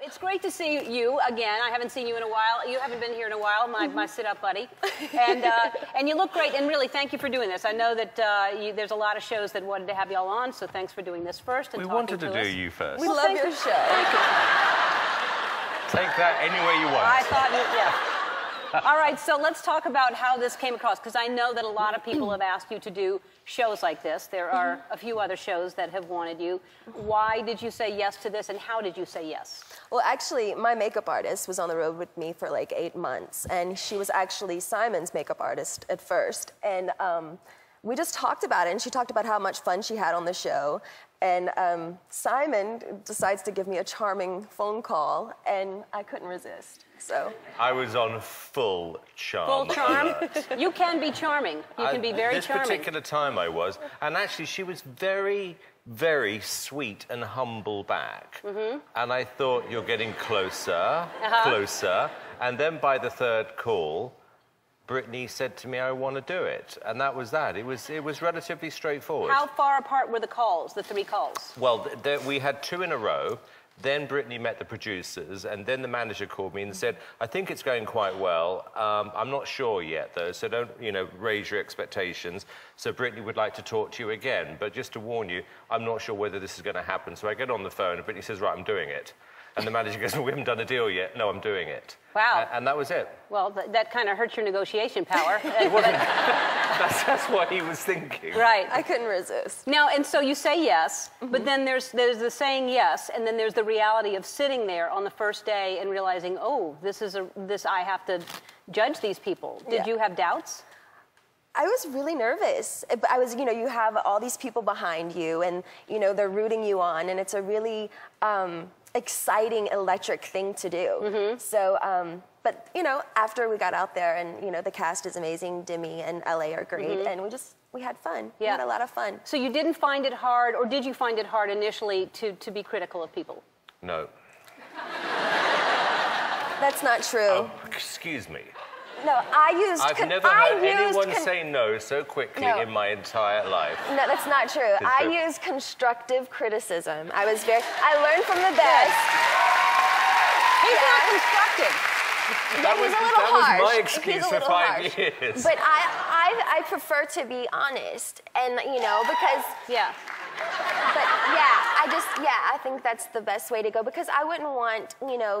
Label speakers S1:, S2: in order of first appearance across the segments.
S1: It's great to see you again. I haven't seen you in a while. You haven't been here in a while, my sit-up buddy. And you look great, and really, thank you for doing this. I know that there's a lot of shows that wanted to have you all on, so thanks for doing this first and
S2: We
S1: talking
S2: wanted to do you first.
S3: We love your show.
S1: Thank you.
S2: Take that any way you want.
S1: I thought, yeah. All right, so let's talk about how this came across, because I know that a lot of people have asked you to do shows like this. There are a few other shows that have wanted you. Why did you say yes to this, and how did you say yes?
S3: Well, actually, my makeup artist was on the road with me for like 8 months, and she was actually Simon's makeup artist at first. And we just talked about it, and she talked about how much fun she had on the show. And Simon decides to give me a charming phone call, and I couldn't resist. So
S2: I was on full charm.
S1: Full charm? You can be charming. You can be very charming.
S2: This particular time I was. And actually, she was very, very sweet and humble back. And I thought, you're getting closer, closer. And then by the third call, Britney said to me, I want to do it. And that was that. It was relatively straightforward.
S1: How far apart were the calls, the 3 calls?
S2: Well, we had 2 in a row. Then Britney met the producers, and then the manager called me and said, I think it's going quite well. I'm not sure yet, though, so don't, raise your expectations. So Britney would like to talk to you again. But just to warn you, I'm not sure whether this is going to happen. So I get on the phone, and Britney says, right, I'm doing it. And the manager goes, well, we haven't done a deal yet. No, I'm doing it.
S1: Wow.
S2: And that was it.
S1: Well, that kind of hurts your negotiation power.
S2: It wasn't. That's what he was thinking.
S1: Right.
S3: I couldn't resist.
S1: Now, and so you say yes, but then there's the saying yes, and then there's the reality of sitting there on the first day and realizing, oh, I have to judge these people. Did you have doubts?
S3: I was really nervous. I was, you have all these people behind you, and, they're rooting you on, and it's a really exciting, electric thing to do. So, but, after we got out there, and, the cast is amazing, Demi and LA are great, and we had fun. We had a lot of fun.
S1: So you didn't find it hard, or did you find it hard initially to be critical of people?
S2: No.
S3: That's not true.
S2: Oh, excuse me.
S3: No,
S2: I've never heard anyone say no so quickly in my entire life.
S3: No, that's not true. I used constructive criticism. I learned from the best.
S1: He's not constructive.
S3: That was
S2: my excuse for 5 years.
S3: But I prefer to be honest, and because But I think that's the best way to go, because I wouldn't want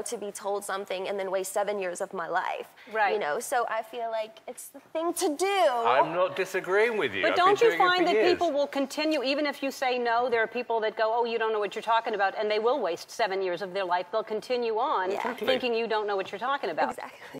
S3: to be told something and then waste 7 years of my life.
S1: Right.
S3: So I feel like it's the thing to do.
S2: I'm not disagreeing with you.
S1: But don't you find that people will continue, even if you say no, there are people that go, oh, you don't know what you're talking about, and they will waste 7 years of their life. They'll continue on thinking you don't know what you're talking about.
S3: Exactly.